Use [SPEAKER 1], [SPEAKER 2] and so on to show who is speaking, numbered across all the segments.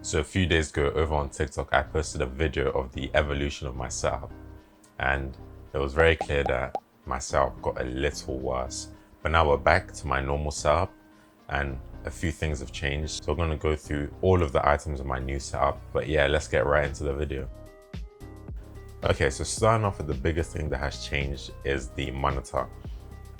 [SPEAKER 1] So a few days ago over on TikTok, I posted a video of the evolution of my setup, and it was very clear that my setup got a little worse. But now we're back to my normal setup and a few things have changed. So we're gonna go through all of the items of my new setup. But yeah, let's get right into the video. Okay, so starting off with the biggest thing that has changed is the monitor.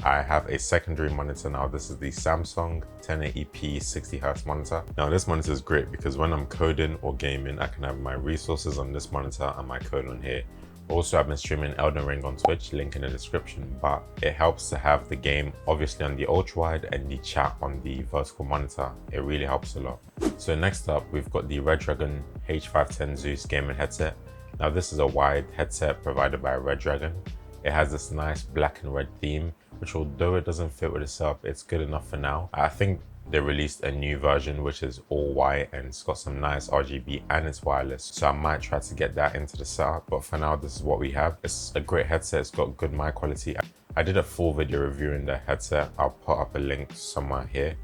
[SPEAKER 1] I have a secondary monitor now. This is the Samsung 1080p 60Hz monitor. Now this monitor is great because when I'm coding or gaming, I can have my resources on this monitor and my code on here. Also, I've been streaming Elden Ring on Twitch, link in the description, but it helps to have the game obviously on the ultra wide and the chat on the vertical monitor. It really helps a lot. So next up, we've got the Redragon H510 Zeus gaming headset. Now this is a wide headset provided by Redragon. It has this nice black and red theme, which although it doesn't fit with the setup, it's good enough for now. I think they released a new version which is all white and it's got some nice RGB and it's wireless. So I might try to get that into the setup, but for now this is what we have. It's a great headset, it's got good mic quality. I did a full video reviewing the headset. I'll put up a link somewhere here.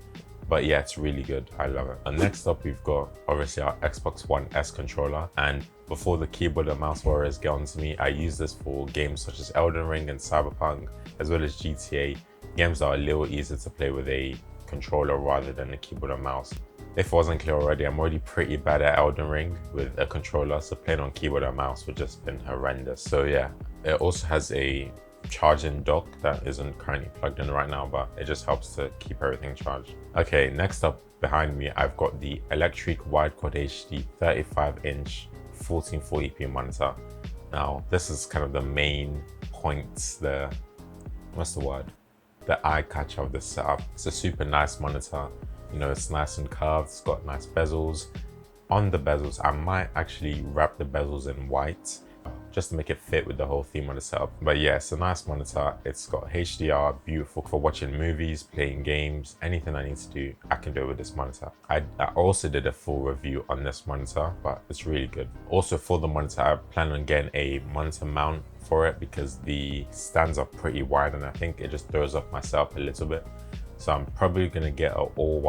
[SPEAKER 1] But yeah, it's really good. I love it. And next up, we've got obviously our Xbox One S controller. And before the keyboard and mouse warriors get onto me, I use this for games such as Elden Ring and Cyberpunk, as well as GTA, games that are a little easier to play with a controller rather than a keyboard and mouse. If it wasn't clear already, I'm already pretty bad at Elden Ring with a controller, so playing on keyboard and mouse would just been horrendous. So yeah, it also has a charging dock that isn't currently plugged in right now, but it just helps to keep everything charged. Okay, next up behind me, I've got the electriq wide quad HD 35-inch 1440p monitor. Now, this is kind of the main points, the eye catcher of this setup. It's a super nice monitor. You know, it's nice and curved, it's got nice bezels. On the bezels, I might actually wrap the bezels in white just to make it fit with the whole theme of the setup. But yeah, it's a nice monitor. It's got HDR, beautiful for watching movies, playing games, anything I need to do, I can do it with this monitor. I also did a full review on this monitor, but it's really good. Also for the monitor, I plan on getting a monitor mount for it because the stands are pretty wide and I think it just throws off my setup a little bit. So I'm probably gonna get an all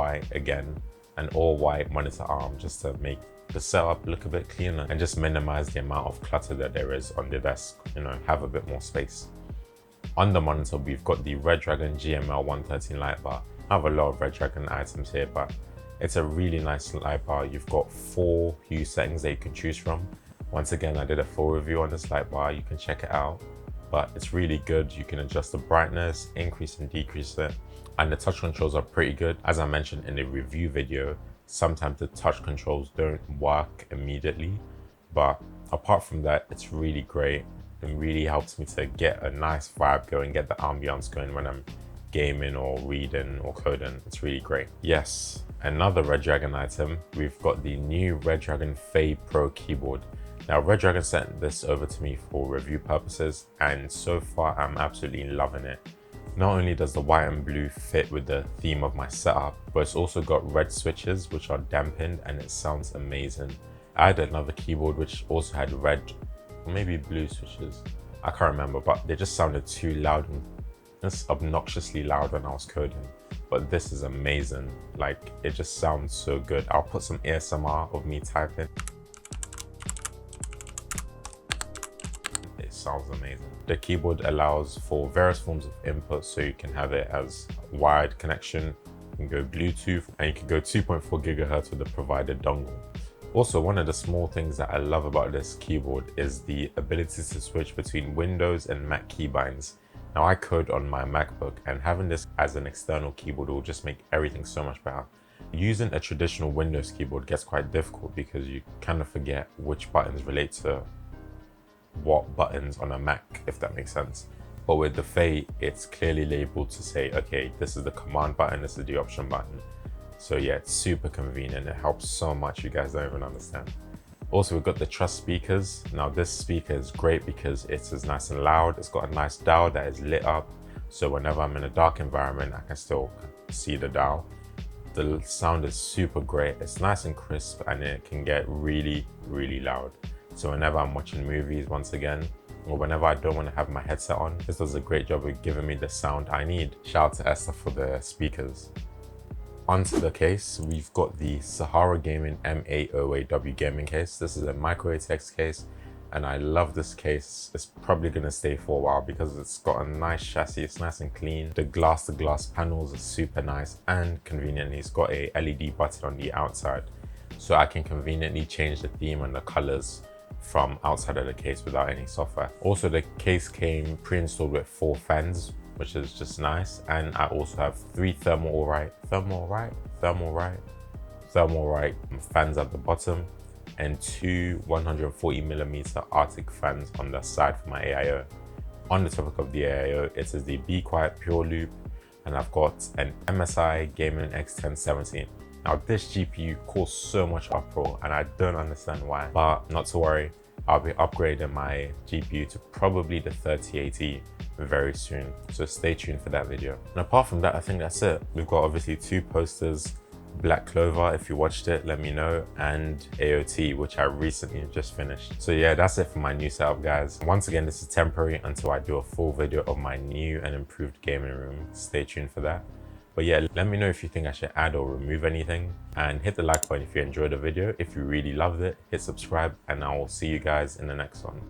[SPEAKER 1] white monitor arm just to make the setup look a bit cleaner and just minimize the amount of clutter that there is on the desk, you know, have a bit more space. On the monitor, we've got the Redragon GML 113 Light-bar. I have a lot of Redragon items here, but it's a really nice light-bar. You've got 4 hue settings that you can choose from. Once again, I did a full review on this light-bar, you can check it out, but it's really good. You can adjust the brightness, increase and decrease it, and the touch controls are pretty good. As I mentioned in the review video, sometimes the touch controls don't work immediately, but apart from that, it's really great. It really helps me to get a nice vibe going, get the ambiance going when I'm gaming or reading or coding. It's really great. Yes, another Redragon item, we've got the new Redragon Fade Pro keyboard. Now Redragon sent this over to me for review purposes, and so far I'm absolutely loving it. Not only does the white and blue fit with the theme of my setup, but it's also got red switches which are dampened and it sounds amazing. I had another keyboard which also had red or maybe blue switches. I can't remember, but they just sounded too loud and just obnoxiously loud when I was coding. But this is amazing. Like, it just sounds so good. I'll put some ASMR of me typing. It sounds amazing. The keyboard allows for various forms of input, so you can have it as wired connection, you can go Bluetooth, and you can go 2.4 GHz with the provided dongle. Also, one of the small things that I love about this keyboard is the ability to switch between Windows and Mac keybinds. Now I code on my MacBook, and having this as an external keyboard will just make everything so much better. Using a traditional Windows keyboard gets quite difficult because you kind of forget which buttons relate to what buttons on a Mac, if that makes sense. But with the Fade, it's clearly labeled to say, okay, this is the command button, this is the option button. So yeah, it's super convenient. It helps so much, you guys don't even understand. Also, we've got the Trust speakers. Now this speaker is great because it's as nice and loud. It's got a nice dial that is lit up. So whenever I'm in a dark environment, I can still see the dial. The sound is super great. It's nice and crisp and it can get really, really loud. So whenever I'm watching movies, once again, or whenever I don't want to have my headset on, this does a great job of giving me the sound I need. Shout out to Esther for the speakers. onto the case, we've got the SaharaGaming M808W gaming case. This is a micro ATX case, and I love this case. It's probably gonna stay for a while because it's got a nice chassis. It's nice and clean. The glass-to-glass panels are super nice, and conveniently, it's got a LED button on the outside, so I can conveniently change the theme and the colors from outside of the case without any software. Also, the case came pre-installed with 4 fans, which is just nice. And I also have 3 thermal right fans at the bottom, and 2 140mm Arctic fans on the side for my AIO. On the topic of the AIO, it is the Be Quiet Pure Loop, and I've got an MSI Gaming X1017. Now this GPU caused so much uproar and I don't understand why, but not to worry, I'll be upgrading my GPU to probably the 3080 very soon, so stay tuned for that video. And apart from that, I think that's it. We've got obviously 2 posters, Black Clover, if you watched it, let me know, and AOT, which I recently just finished. So yeah, that's it for my new setup, guys. Once again, this is temporary until I do a full video of my new and improved gaming room. Stay tuned for that. But yeah, let me know if you think I should add or remove anything, and hit the like button if you enjoyed the video. If you really loved it, hit subscribe, and I will see you guys in the next one.